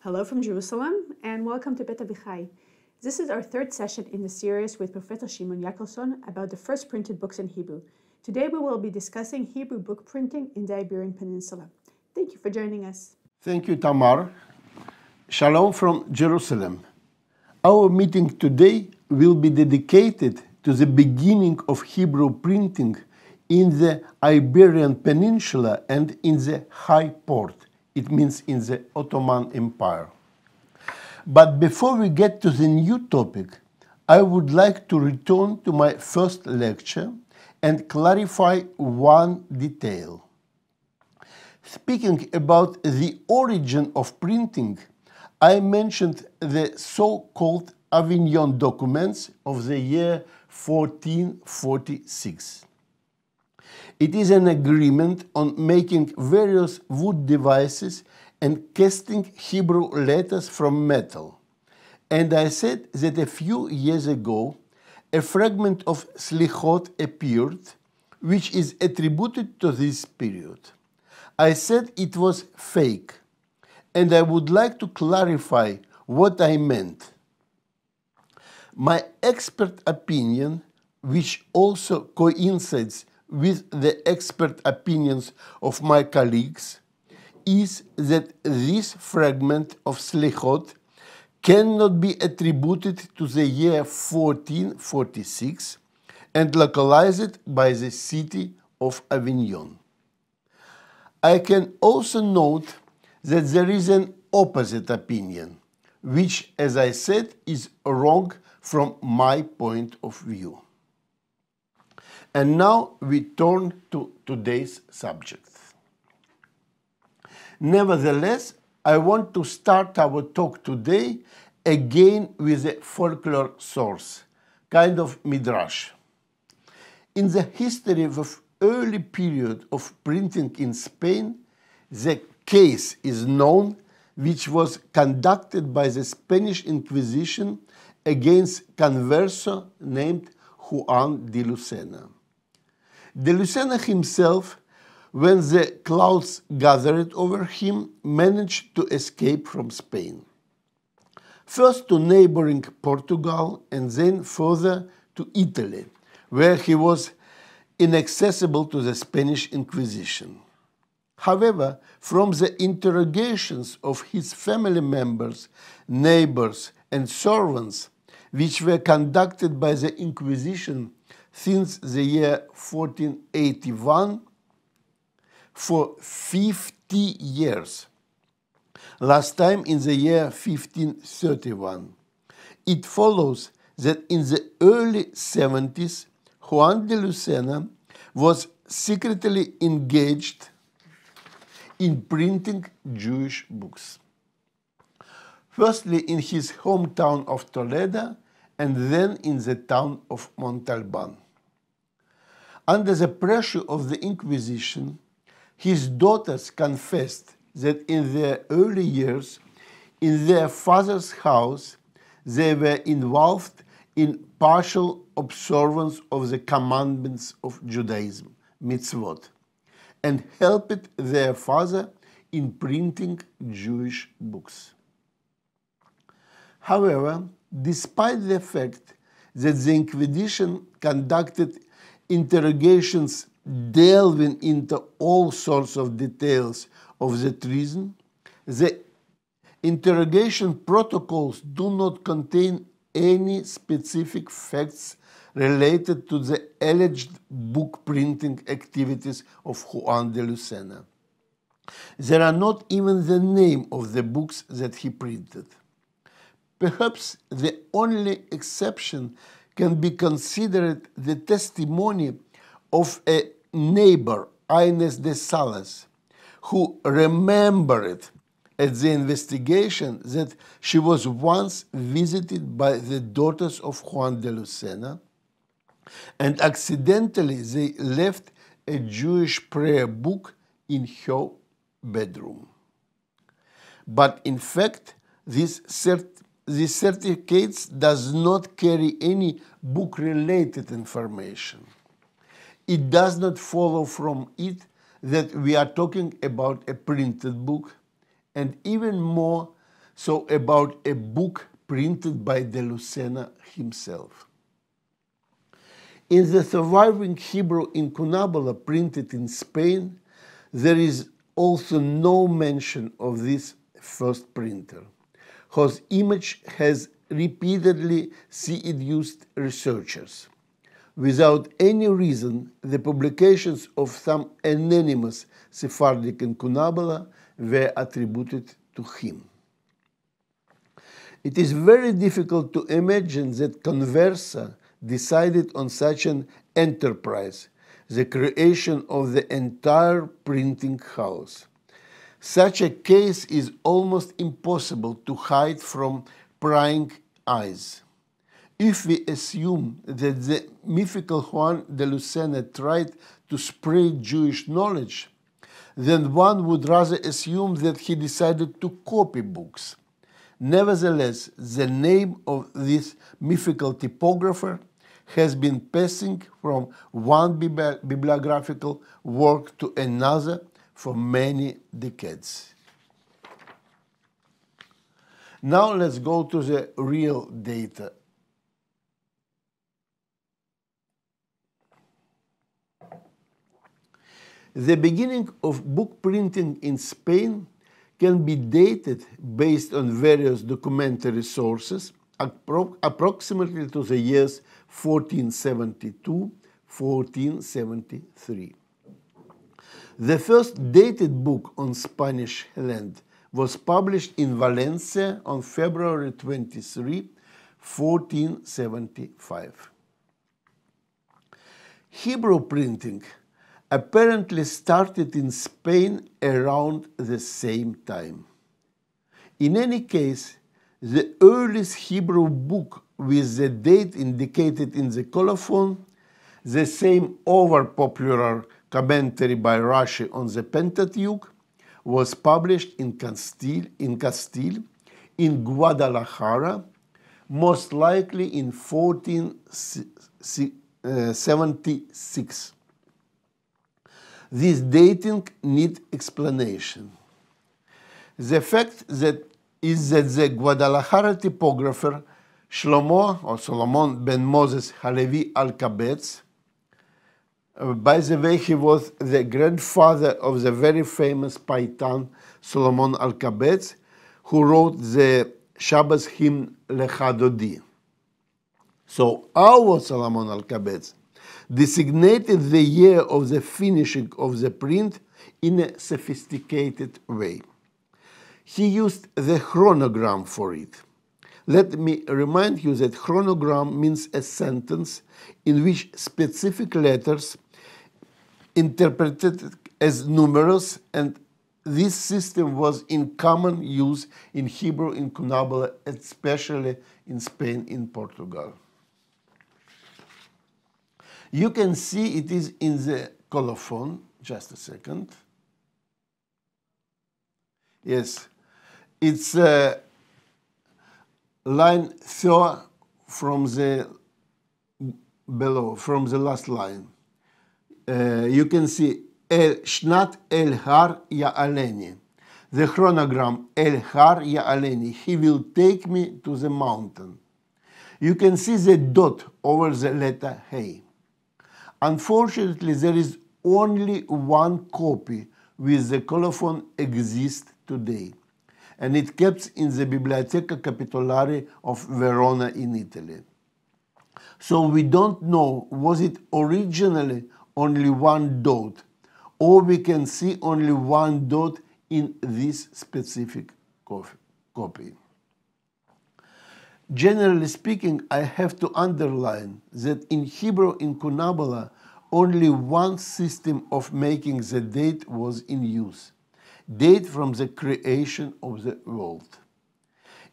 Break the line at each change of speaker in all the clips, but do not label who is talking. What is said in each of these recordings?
Hello from Jerusalem, and welcome to Bet Avichai. This is our third session in the series with Professor Shimon Iakerson about the first printed books in Hebrew. Today we will be discussing Hebrew book printing in the Iberian Peninsula. Thank you for joining us.
Thank you, Tamar. Shalom from Jerusalem. Our meeting today will be dedicated to the beginning of Hebrew printing in the Iberian Peninsula and in the High Port. It means in the Ottoman Empire. But before we get to the new topic, I would like to return to my first lecture and clarify one detail. Speaking about the origin of printing, I mentioned the so-called Avignon documents of the year 1446. It is an agreement on making various wood devices and casting Hebrew letters from metal. And I said that a few years ago, a fragment of Slichot appeared, which is attributed to this period. I said it was fake, and I would like to clarify what I meant. My expert opinion, which also coincides with the expert opinions of my colleagues, is that this fragment of Slichot cannot be attributed to the year 1446 and localized by the city of Avignon. I can also note that there is an opposite opinion, which, as I said, is wrong from my point of view. And now we turn to today's subject. Nevertheless, I want to start our talk today again with a folklore source, kind of midrash. In the history of early period of printing in Spain, the case is known which was conducted by the Spanish Inquisition against converso named Juan de Lucena. De Lucena himself, when the clouds gathered over him, managed to escape from Spain. First to neighboring Portugal and then further to Italy, where he was inaccessible to the Spanish Inquisition. However, from the interrogations of his family members, neighbors, and servants, which were conducted by the Inquisition since the year 1481, for 50 years, last time in the year 1531. It follows that in the early 70s, Juan de Lucena was secretly engaged in printing Jewish books. Firstly in his hometown of Toledo, and then in the town of Montalban. Under the pressure of the Inquisition, his daughters confessed that in their early years, in their father's house, they were involved in partial observance of the commandments of Judaism, mitzvot, and helped their father in printing Jewish books. However, despite the fact that the Inquisition conducted interrogations delving into all sorts of details of the treason, the interrogation protocols do not contain any specific facts related to the alleged book printing activities of Juan de Lucena. There are not even the name of the books that he printed. Perhaps the only exception can be considered the testimony of a neighbor, Inés de Salas, who remembered at the investigation that she was once visited by the daughters of Juan de Lucena, and accidentally they left a Jewish prayer book in her bedroom. But in fact, this certificates does not carry any book-related information. It does not follow from it that we are talking about a printed book, and even more so about a book printed by de Lucena himself. In the surviving Hebrew Incunabula printed in Spain, there is also no mention of this first printer, whose image has repeatedly seduced researchers. Without any reason, the publications of some anonymous Sephardic Incunabula were attributed to him. It is very difficult to imagine that Conversa decided on such an enterprise, the creation of the entire printing house. Such a case is almost impossible to hide from prying eyes. If we assume that the mythical Juan de Lucena tried to spread Jewish knowledge, then one would rather assume that he decided to copy books. Nevertheless, the name of this mythical typographer has been passing from one bibliographical work to another for many decades. Now let's go to the real data. The beginning of book printing in Spain can be dated based on various documentary sources approximately to the years 1472-1473. The first dated book on Spanish land was published in Valencia on February 23, 1475. Hebrew printing apparently started in Spain around the same time. In any case, the earliest Hebrew book with the date indicated in the colophon, the same over-popular commentary by Rashi on the Pentateuch, was published in Castile in Guadalajara, most likely in 1476. This dating needs explanation. The fact is that the Guadalajara typographer Shlomo or Solomon ben Moses Halevi Alkabetz, by the way, he was the grandfather of the very famous Paitan Solomon Alkabetz, who wrote the Shabbos hymn Lecha Dodi. So our Solomon Alkabetz designated the year of the finishing of the print in a sophisticated way. He used the chronogram for it. Let me remind you that chronogram means a sentence in which specific letters interpreted as numerous, and this system was in common use in Hebrew Incunabula, especially in Spain and Portugal. You can see it is in the colophon. Just a second. Yes, it's line 4 from the below, from the last line. You can see Shnat El Har Ya'aleni. The chronogram El Har Ya'aleni. He will take me to the mountain. You can see the dot over the letter Hey. Unfortunately, there is only one copy with the colophon exists today, and it kept in the Biblioteca Capitolare of Verona in Italy. So we don't know, was it originally only one dot, or we can see only one dot in this specific copy. Generally speaking, I have to underline that in Hebrew Incunabula, only one system of making the date was in use, date from the creation of the world.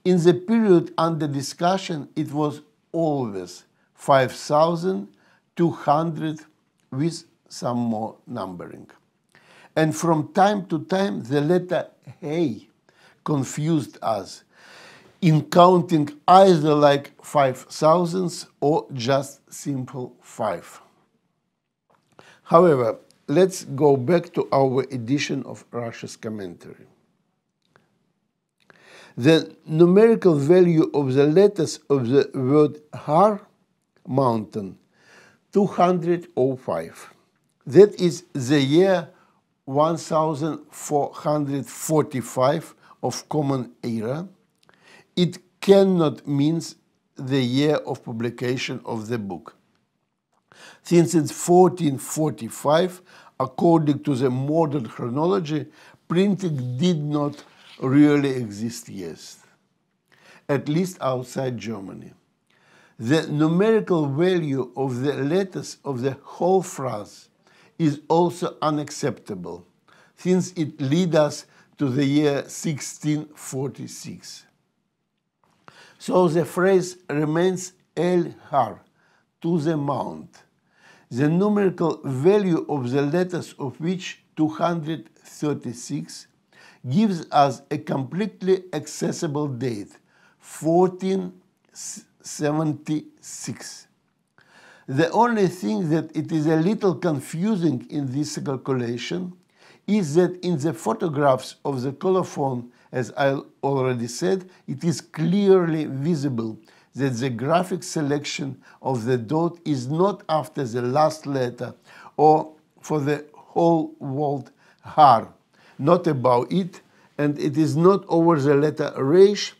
In the period under discussion, it was always 5,200 with some more numbering. And from time to time, the letter Hey confused us in counting either like 5,000s or just simple 5. However, let's go back to our edition of Rashi's commentary. The numerical value of the letters of the word Har, mountain, 205. That is the year 1445 of Common Era. It cannot mean the year of publication of the book. Since it's 1445, according to the modern chronology, printing did not really exist yet, at least outside Germany. The numerical value of the letters of the whole phrase is also unacceptable, since it leads us to the year 1646. So the phrase remains El Har, to the mount. The numerical value of the letters of which 236 gives us a completely accessible date, 1476. The only thing that it is a little confusing in this calculation is that in the photographs of the colophon, as I already said, it is clearly visible that the graphic selection of the dot is not after the last letter or for the whole word Har, not above it, and it is not over the letter Resh,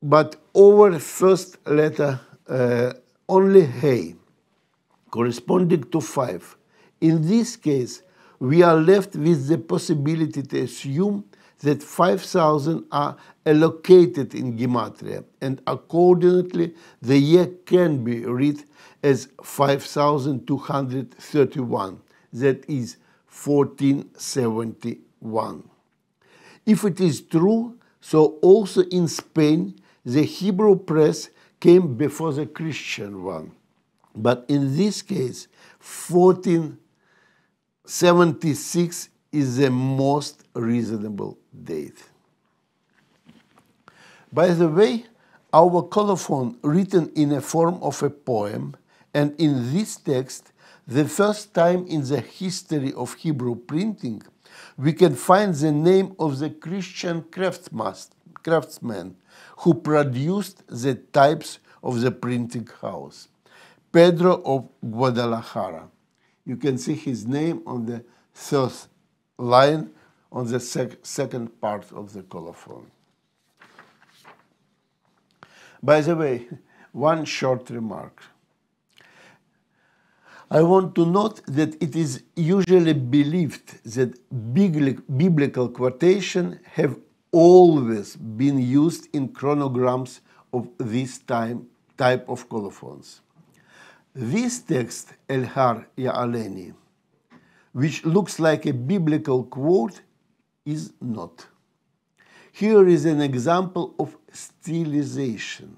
but over the first letter only Hey, corresponding to 5. In this case, we are left with the possibility to assume that 5,000 are allocated in Gematria, and accordingly the year can be read as 5,231, that is 1471. If it is true, so also in Spain the Hebrew press came before the Christian one, but in this case 1476 is the most reasonable date. By the way, our colophon written in a form of a poem, and in this text, the first time in the history of Hebrew printing, we can find the name of the Christian craftsman who produced the types of the printing house, Pedro of Guadalajara. You can see his name on the third line on the second part of the colophon. By the way, one short remark. I want to note that it is usually believed that biblical quotations have always been used in chronograms of this type of colophons. This text, El Har Ya'aleni, which looks like a biblical quote, is not. Here is an example of stylization.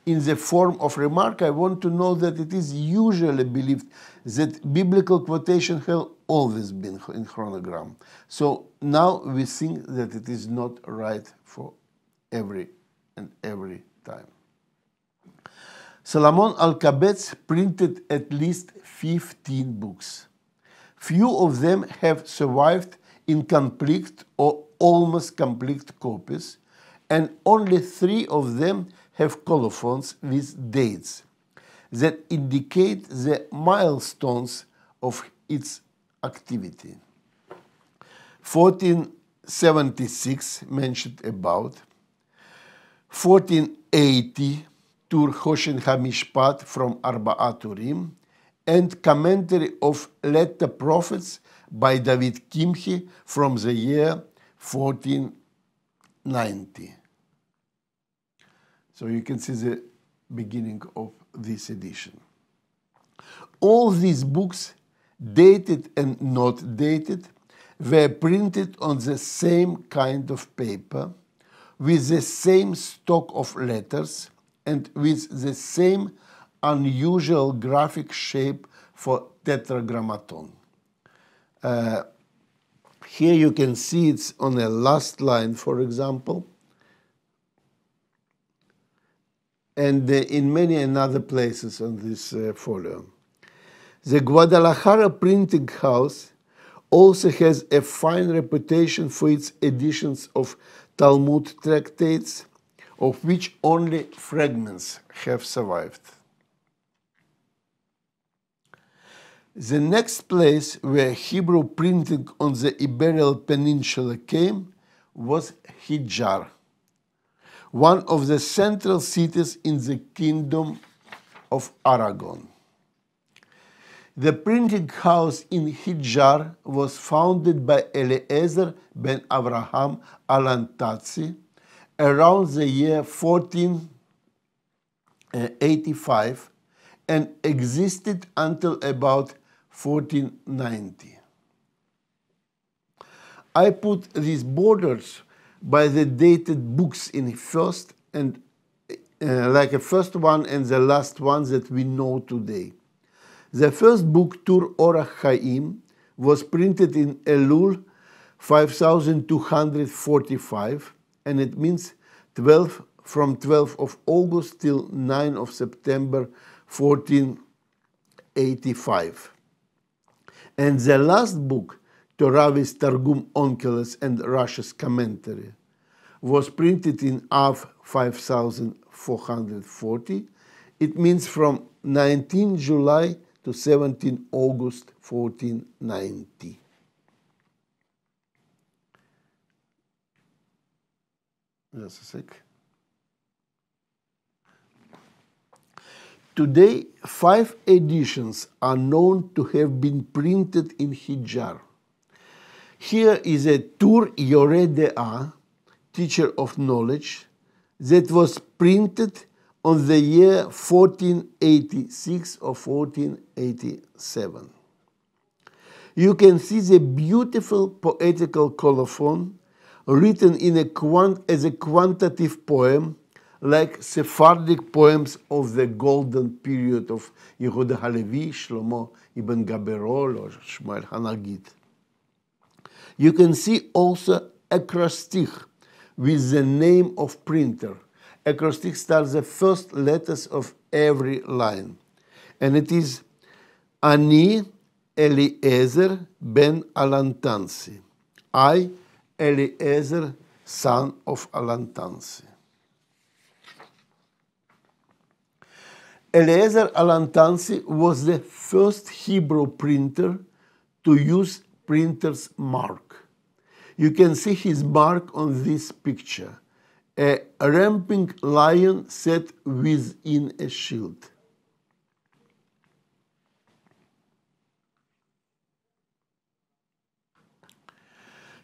In the form of remark, I want to know that it is usually believed that biblical quotation have always been in chronogram. So now we think that it is not right for every time. Solomon Alcabetz printed at least 15 books. Few of them have survived in complete or almost complete copies, and only 3 of them have colophons with dates that indicate the milestones of its activity. 1476 mentioned about, 1480 Tur Hoshen HaMishpat from Arba'at Urim, and commentary of Letter Prophets by David Kimchi from the year 1490. So you can see the beginning of this edition. All these books, dated and not dated, were printed on the same kind of paper, with the same stock of letters, and with the same unusual graphic shape for tetragrammaton. Here you can see it's on the last line, for example, and in many other places on this folio. The Guadalajara printing house also has a fine reputation for its editions of Talmud tractates, of which only fragments have survived. The next place where Hebrew printing on the Iberian Peninsula came was Hijaz, one of the central cities in the Kingdom of Aragon. The printing house in Hijaz was founded by Eliezer ben Avraham Alantatzi around the year 1485 and existed until about 1490. I put these borders by the dated books in first and like a first one and the last one that we know today. The first book, Tur Orach Chaim, was printed in Elul 5245, and it means from 12th of August till 9th of September 1485. And the last book, Torah with Targum Onkelos and Rashi's commentary, was printed in Av 5440. It means from 19 July to 17 August 1490. Just a sec. Today, 5 editions are known to have been printed in Hijaz. Here is a Tur Yoreh De'ah, teacher of knowledge, that was printed on the year 1486 or 1487. You can see the beautiful poetical colophon written in as a quantitative poem, like Sephardic poems of the golden period of Yehuda Halevi, Shlomo ibn Gaberol, or Shmuel Hanagid. You can see also acrostic with the name of printer. Acrostic starts the first letters of every line, and it is Ani Eliezer ben Alantansi. I, Eliezer, son of Alantansi. Eliezer Alantansi was the first Hebrew printer to use printer's mark. You can see his mark on this picture, a ramping lion set within a shield.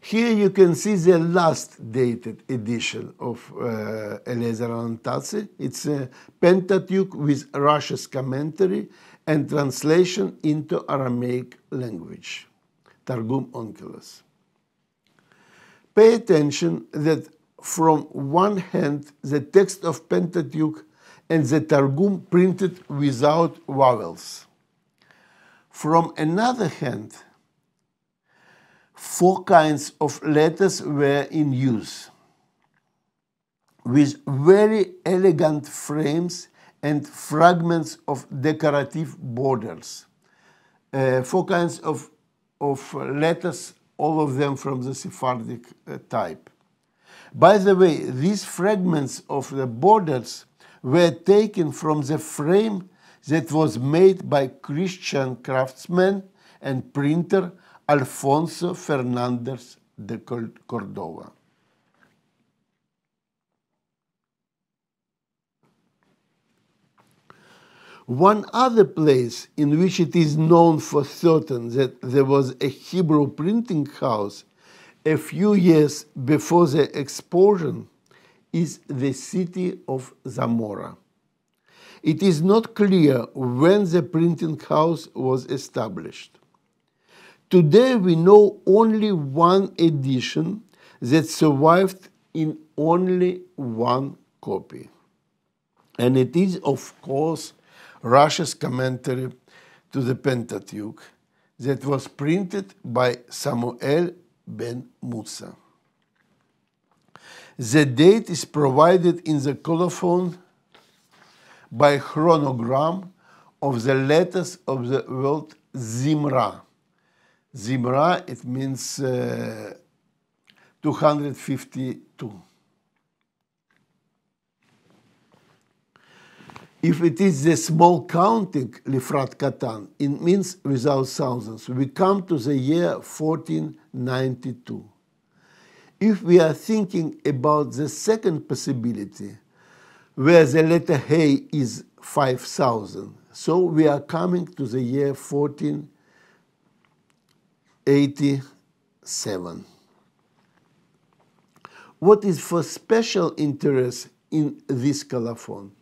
Here you can see the last dated edition of Eliezer Alantatzi. It's a Pentateuch with Rashi's commentary and translation into Aramaic language, Targum Onkelos. Pay attention that from one hand, the text of Pentateuch and the Targum printed without vowels. From another hand, 4 kinds of letters were in use, with very elegant frames and fragments of decorative borders. 4 kinds of letters, all of them from the Sephardic type. By the way, these fragments of the borders were taken from the frame that was made by Christian craftsman and printer Alfonso Fernandez de Cordova. One other place in which it is known for certain that there was a Hebrew printing house a few years before the explosion is the city of Zamora. It is not clear when the printing house was established. Today we know only one edition that survived in only one copy. And it is, of course, Rashi's commentary to the Pentateuch that was printed by Samuel ben Musa. The date is provided in the colophon by Chronogram of the letters of the word Zimra. Zimra, it means 252. 2. If it is the small counting, Lifrat Katan, it means without thousands. We come to the year 1492. If we are thinking about the second possibility, where the letter Hey is 5,000, so we are coming to the year 1487. What is for special interest in this colophon?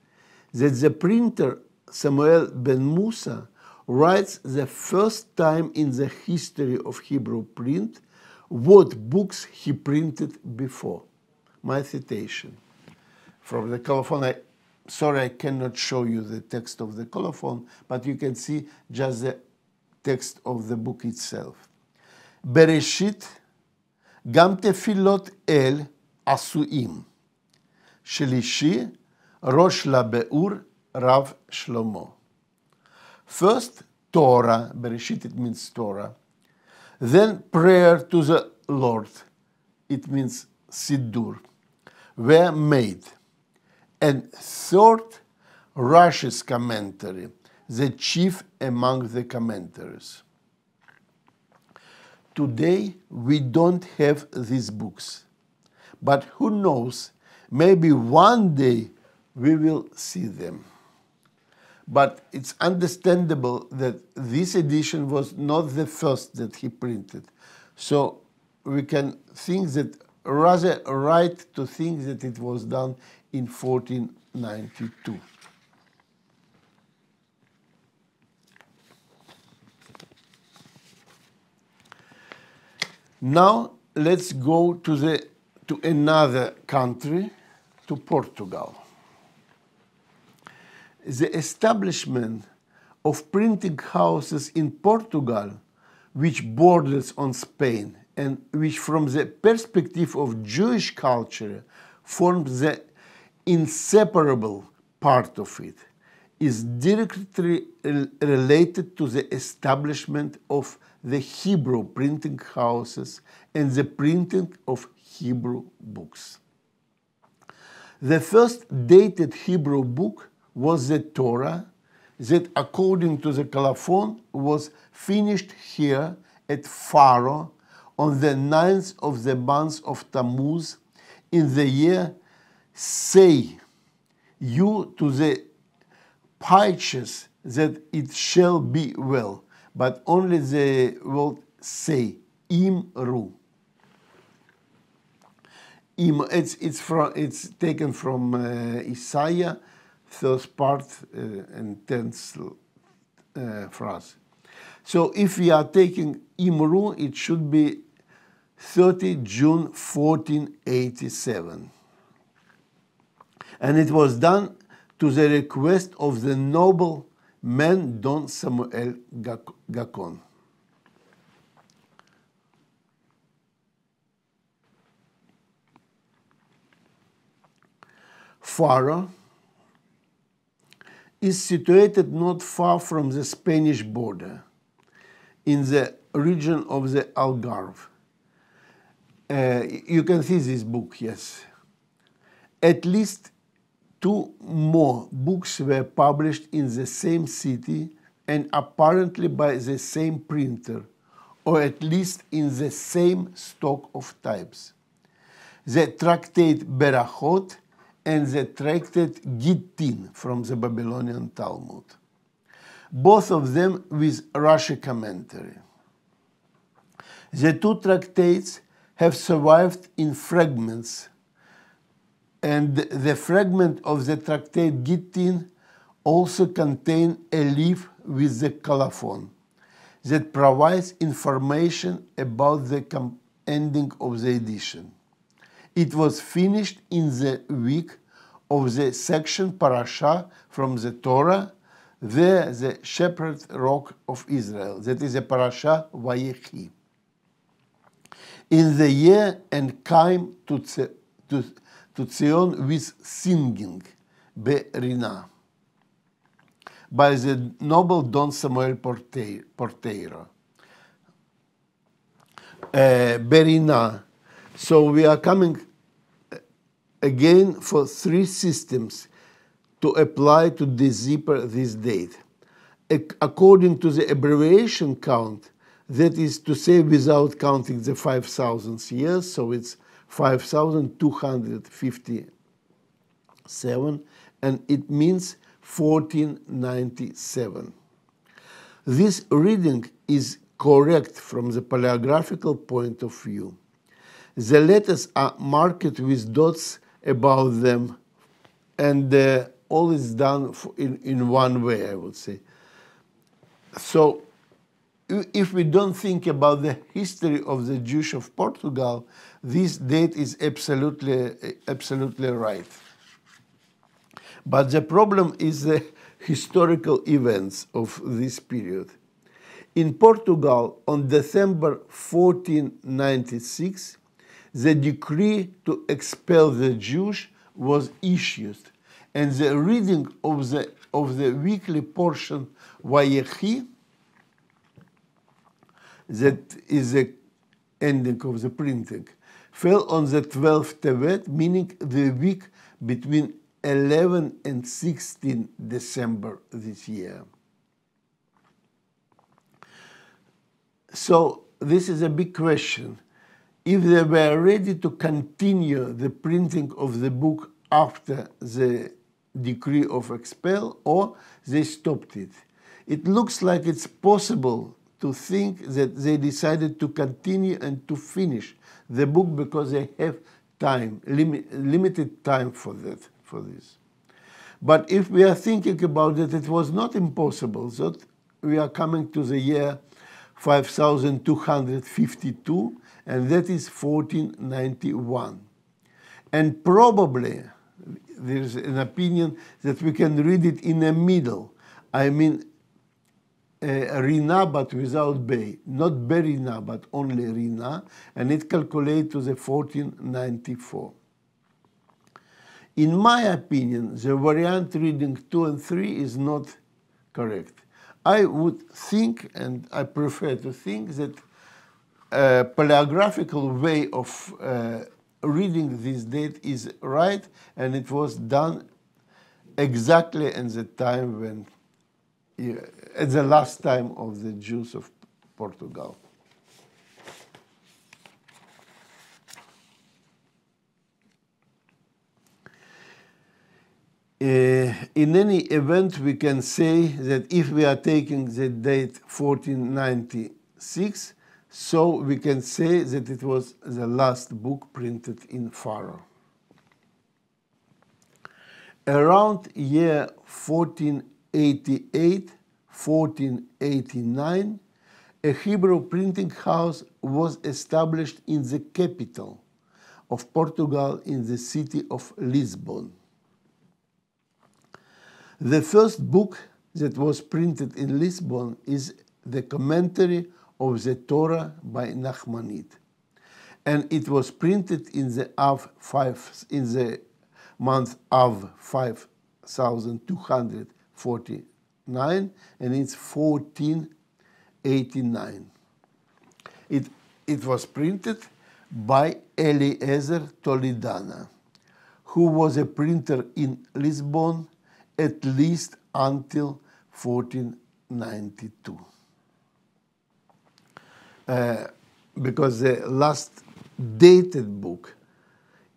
That the printer Samuel ben Musa writes the first time in the history of Hebrew print what books he printed before. My citation from the colophon. Sorry, I cannot show you the text of the colophon, but you can see just the text of the book itself. Bereshit gam tefilot el asuim. Shelishi Rosh LaBeur Rav Shlomo. First, Torah, Bereshit, it means Torah. Then prayer to the Lord, it means Siddur, were made. And third, Rashi's commentary, the chief among the commentaries. Today, we don't have these books. But who knows, maybe one day we will see them. But it's understandable that this edition was not the first that he printed. So we can think that, rather right to think that it was done in 1492. Now let's go to another country, to Portugal. The establishment of printing houses in Portugal, which borders on Spain and which from the perspective of Jewish culture forms the inseparable part of it, is directly related to the establishment of the Hebrew printing houses and the printing of Hebrew books. The first dated Hebrew book was the Torah, that according to the colophon was finished here at Pharaoh on the 9th of the month of Tammuz in the year Say you to the pious that it shall be well, but only the word say, imru. It's taken from Isaiah, first part and 10th phrase. So if we are taking Imru, it should be 30 June 1487. And it was done to the request of the noble man Don Samuel Gacon. Pharaoh is situated not far from the Spanish border, in the region of the Algarve. You can see this book, yes. At least 2 more books were published in the same city and apparently by the same printer, or at least in the same stock of types. The tractate Berachot and the tractate Gittin from the Babylonian Talmud, both of them with Rashi commentary. The 2 tractates have survived in fragments, and the fragment of the tractate Gittin also contains a leaf with the colophon that provides information about the ending of the edition. It was finished in the week of the section Parasha from the Torah, the shepherd rock of Israel, that is a Parasha Vayechi. In the year and came to Zion with singing, Berina, by the noble Don Samuel Porteiro. Berina. So we are coming again for 3 systems to apply to decipher this date. According to the abbreviation count, that is to say without counting the 5,000 years, so it's 5,257, and it means 1497. This reading is correct from the paleographical point of view. The letters are marked with dots above them, and all is done in one way, I would say. So if we don't think about the history of the Jews of Portugal, this date is absolutely right. But the problem is the historical events of this period. In Portugal, on December 1496, the decree to expel the Jews was issued, and the reading of the weekly portion Vayechi, that is the ending of the printing, fell on the 12th Tevet, meaning the week between 11 and 16 December this year. So this is a big question. If they were ready to continue the printing of the book after the decree of expel, or they stopped it. It looks like it's possible to think that they decided to continue and to finish the book because they have time, limited time for this. But if we are thinking about it, it was not impossible that we are coming to the year 5252, and that is 1491. And probably there's an opinion that we can read it in the middle. I mean, Rina, but without Bay. Not Berina, but only Rina, and it calculates to the 1494. In my opinion, the variant reading 2 and 3 is not correct. I would think, and I prefer to think, that a paleographical way of reading this date is right, and it was done exactly in the time when, at the last time of the Jews of Portugal. In any event, we can say that if we are taking the date 1496, so we can say that it was the last book printed in Pharaoh. Around year 1488, 1489, a Hebrew printing house was established in the capital of Portugal, in the city of Lisbon. The first book that was printed in Lisbon is the commentary of the Torah by Nachmanid, and it was printed in the month Av 5249, and it's 1489. It was printed by Eliezer Toledana, who was a printer in Lisbon at least until 1492. Because the last dated book,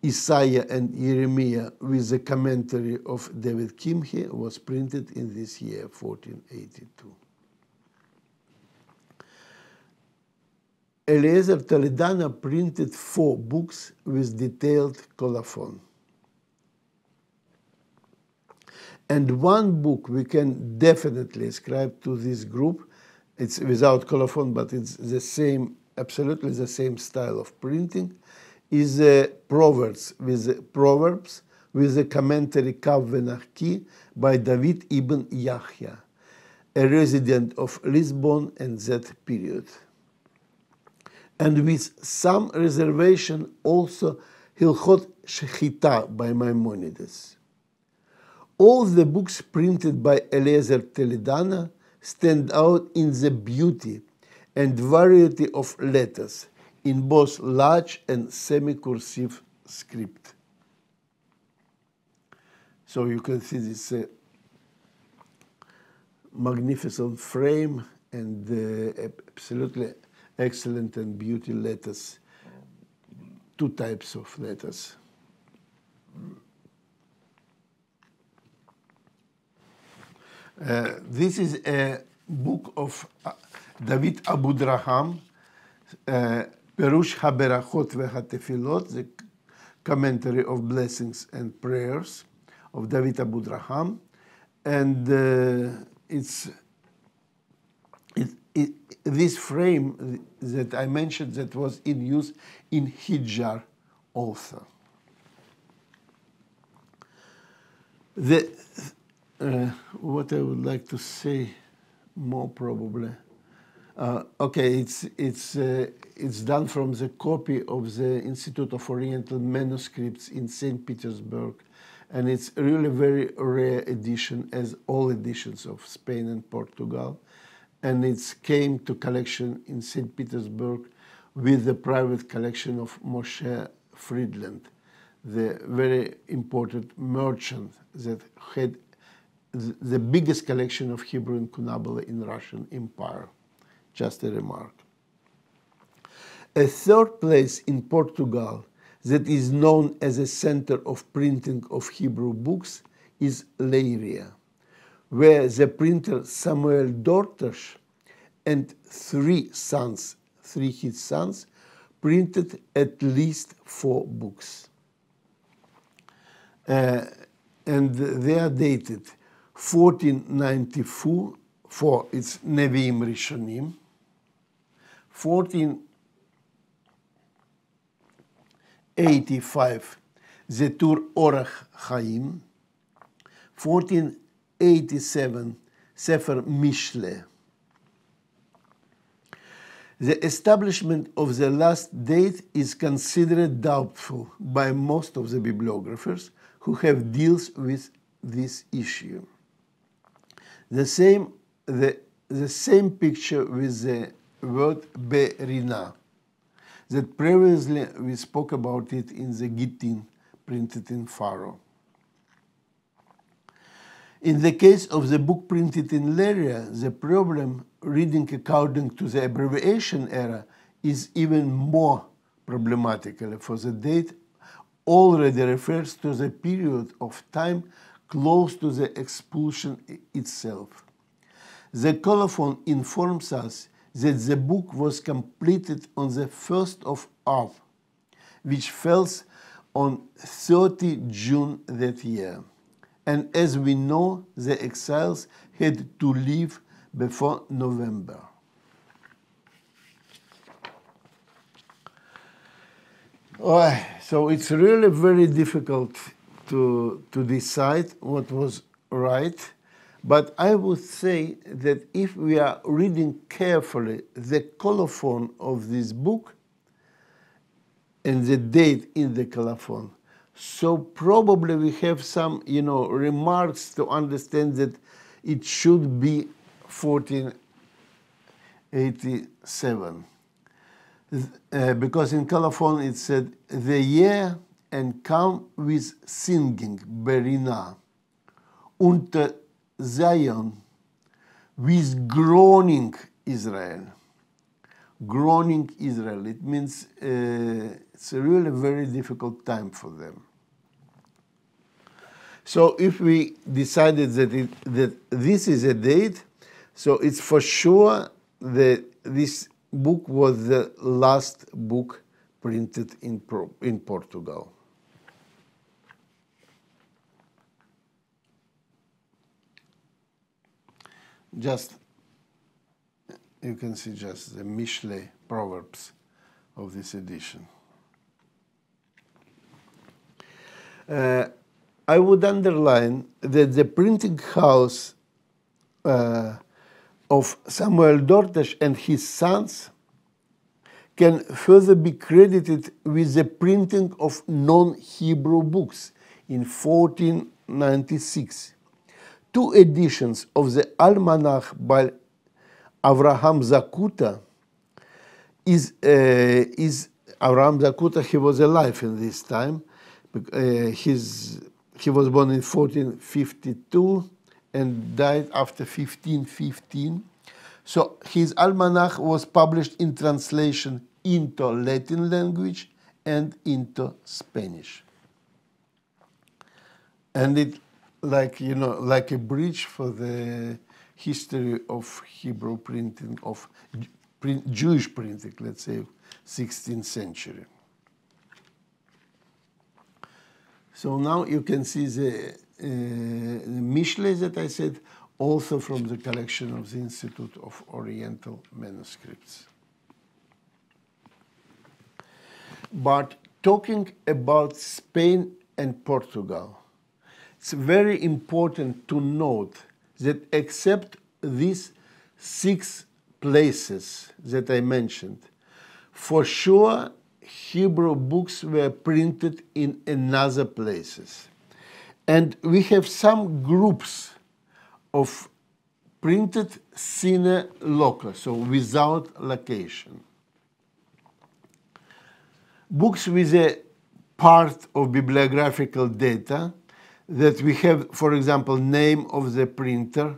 Isaiah and Jeremiah, with the commentary of David Kimche, was printed in this year, 1482. Eliezer Toledana printed 4 books with detailed colophon. And one book we can definitely ascribe to this group. It's without colophon, but it's the same, absolutely the same style of printing, is Proverbs with the commentary Kav Venachki by David ibn Yahya, a resident of Lisbon in that period. And with some reservation also Hilchot Shechita by Maimonides. All the books printed by Eliezer Toledana stand out in the beauty and variety of letters in both large and semi-cursive script. So you can see this magnificent frame and absolutely excellent and beautiful letters, two types of letters. This is a book of David Abudraham, Perush HaBerachot VeHatefilot, the commentary of blessings and prayers of David Abudraham, and this frame that I mentioned that was in use in Hijjar also. What I would like to say more probably. Okay, it's done from the copy of the Institute of Oriental Manuscripts in St. Petersburg, and it's really very rare edition, as all editions of Spain and Portugal, and it came to collection in St. Petersburg with the private collection of Moshe Friedland, the very important merchant that had the biggest collection of Hebrew Incunabula in Russian Empire. Just a remark. A third place in Portugal that is known as a center of printing of Hebrew books is Leiria, where the printer Samuel Dortas and his sons, printed at least 4 books. And they are dated 1494, it's Nevi'im Rishonim, 1485, Zetur Orach Chaim, 1487, Sefer Mishle. The establishment of the last date is considered doubtful by most of the bibliographers who have dealt with this issue. The same picture with the word Berina, that previously we spoke about it in the Gittin printed in Faro. In the case of the book printed in Leiria, the problem, reading according to the abbreviation era, is even more problematical, for the date already refers to the period of time close to the expulsion itself. The colophon informs us that the book was completed on the 1st of Av, which falls on 30 June that year. And as we know, the exiles had to leave before November. So it's really very difficult to decide what was right, but I would say that if we are reading carefully the colophon of this book and the date in the colophon, so probably we have some, remarks to understand that it should be 1487. Because in colophon it said, the year and come with singing, Berina, unter Zion, with groaning Israel. Groaning Israel, it means it's a really very difficult time for them. So if we decided that this is a date, so it's for sure that this book was the last book printed in Portugal. Just, you can see just the Mishle proverbs of this edition. I would underline that the printing house of Samuel Dortas and his sons can further be credited with the printing of non-Hebrew books in 1496. 2 editions of the Almanach by Avraham Zakuta is Avraham Zakuta, he was alive in this time. he was born in 1452 and died after 1515. So his almanac was published in translation into Latin language and into Spanish. And it, like, you know, like a bridge for the history of Hebrew printing, of Jewish printing, let's say, 16th century. So now you can see the Mishle that I said, also from the collection of the Institute of Oriental Manuscripts. But talking about Spain and Portugal, it's very important to note that except these 6 places that I mentioned, for sure Hebrew books were printed in another places. And we have some groups of printed sine loco, so without location. Books with a part of bibliographical data that we have, for example, name of the printer,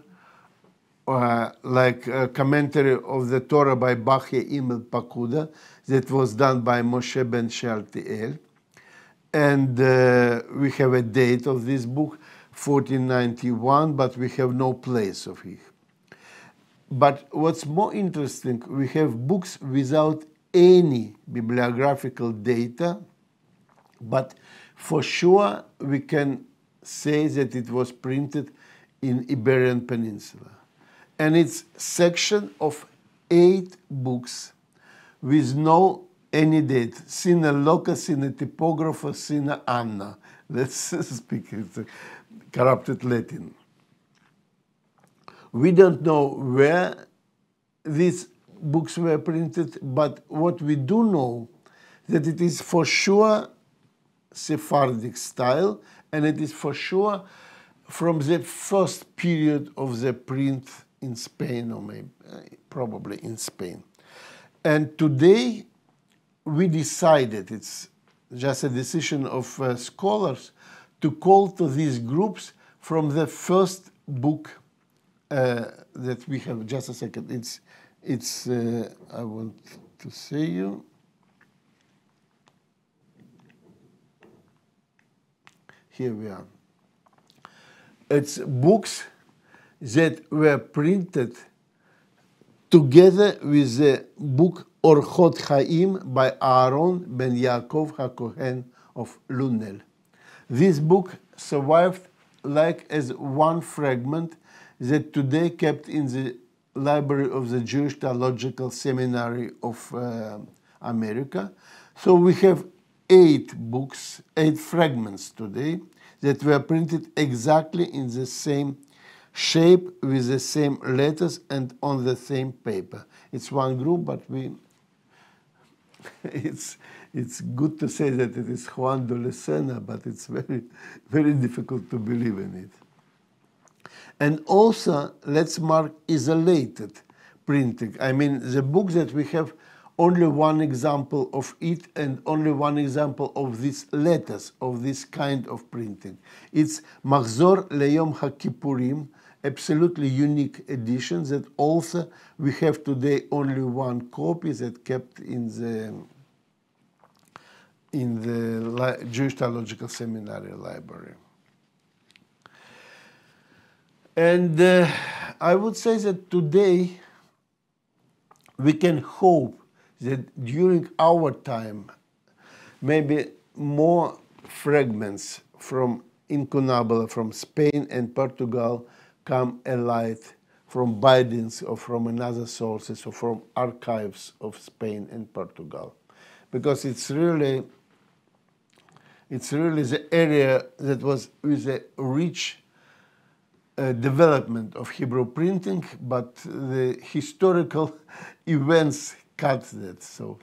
like a commentary of the Torah by Bachya Imel Pakuda that was done by Moshe ben Shealtiel. And we have a date of this book, 1491, but we have no place of it. But what's more interesting, we have books without any bibliographical data, but for sure we can say that it was printed in Iberian Peninsula. And it's section of 8 books with no any date. Sine loca, sine typographer, sine anna. Let's speak it, corrupted Latin. We don't know where these books were printed, but what we do know that it is for sure Sephardic style, and it is for sure from the first period of the print in Spain, or maybe probably in Spain. And today we decided, it's just a decision of scholars, to call to these groups from the first book that we have. Just a second, it's I want to say you. Here we are. It's books that were printed together with the book Orchot Chaim by Aaron ben Yaakov HaKohen of Lunel. This book survived like as one fragment that today kept in the library of the Jewish Theological Seminary of America. So we have 8 books, 8 fragments today that were printed exactly in the same shape with the same letters and on the same paper. It's one group, but it's good to say that it is Juan de Lucena, but it's very, very difficult to believe in it. And also, let's mark isolated printing. I mean, the book that we have only one example of it and only one example of these letters, of this kind of printing. It's Machzor Leyom HaKippurim, absolutely unique edition that also we have today only one copy that kept in the Jewish Theological Seminary library. And I would say that today we can hope that during our time, maybe more fragments from Incunabula, from Spain and Portugal, come alight from bindings or from another sources or from archives of Spain and Portugal. Because it's really the area that was with a rich development of Hebrew printing, but the historical events cut that. So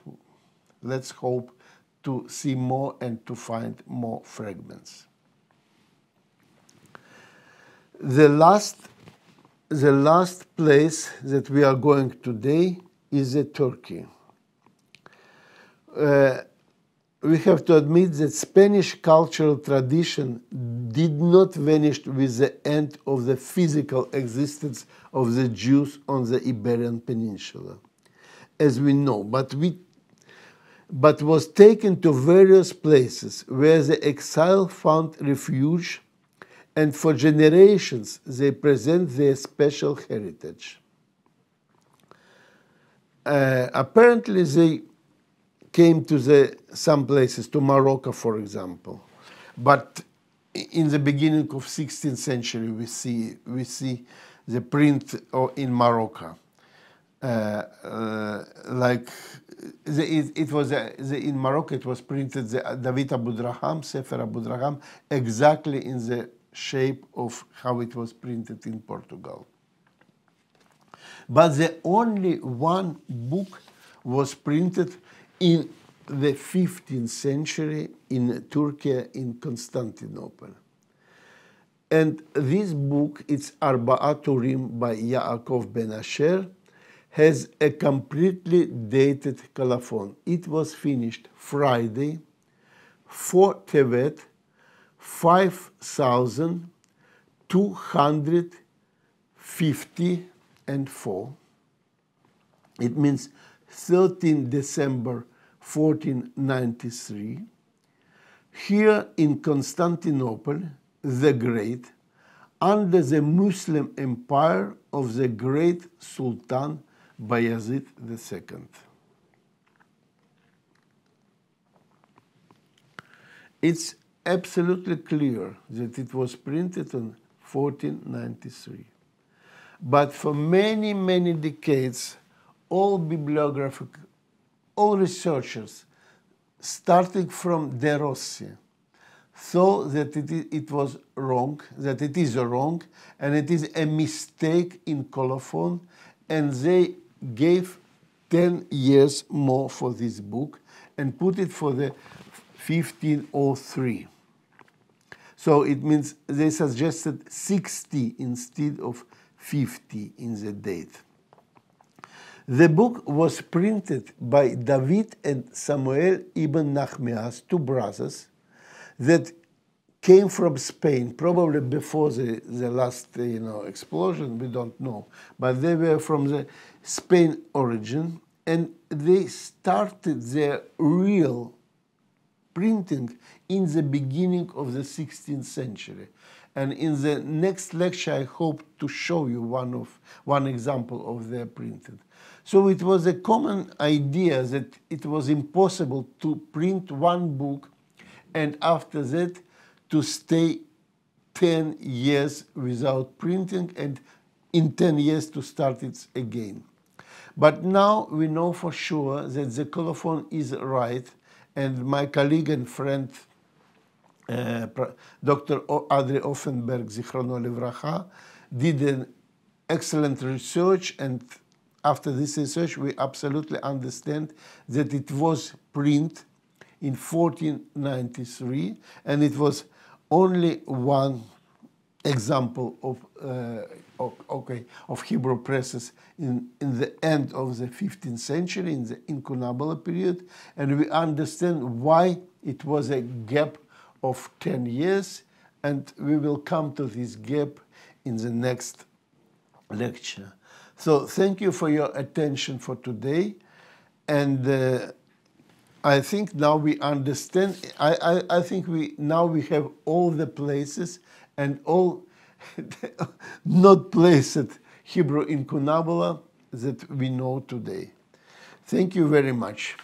let's hope to see more and to find more fragments. The last place that we are going today is Turkey. we have to admit that Spanish cultural tradition did not vanish with the end of the physical existence of the Jews on the Iberian Peninsula, as we know, but was taken to various places where the exile found refuge, and for generations they present their special heritage. Apparently they came to some places, to Morocco, for example. But in the beginning of 16th century, we see the print in Morocco. In Morocco, it was printed the David Abu Draham, Sefer Abu Draham, exactly in the shape of how it was printed in Portugal. But the only one book was printed in the 15th century in Turkey, in Constantinople. And this book, it's Arba'at Urim by Yaakov ben Asher, has a completely dated colophon. It was finished Friday, 4 Tevet, 5254. It means 13 December 1493. Here in Constantinople, the Great, under the Muslim empire of the great Sultan Bayezid II. It's absolutely clear that it was printed in 1493. But for many, many decades, all researchers, starting from De Rossi, thought that it was wrong, that it is wrong, and it is a mistake in colophon, and they gave 10 years more for this book and put it for the 1503. So it means they suggested 60 instead of 50 in the date. The book was printed by David and Samuel ibn Nachmias, two brothers, that came from Spain, probably before the last explosion, we don't know. But they were from the Spain origin, and they started their real printing in the beginning of the 16th century. And in the next lecture, I hope to show you one example of their printing. So it was a common idea that it was impossible to print one book and after that to stay 10 years without printing and in 10 years to start it again. But now we know for sure that the colophon is right, and my colleague and friend Dr. Adri Offenberg, Zichrono Livracha, did an excellent research, and after this research we absolutely understand that it was printed in 1493, and it was only one example of Hebrew presses in the end of the 15th century, in the Incunabula period, and we understand why it was a gap of 10 years, and we will come to this gap in the next lecture. So thank you for your attention for today, and I think now we understand. I think now we have all the places and all not placed Hebrew Incunabula that we know today. Thank you very much.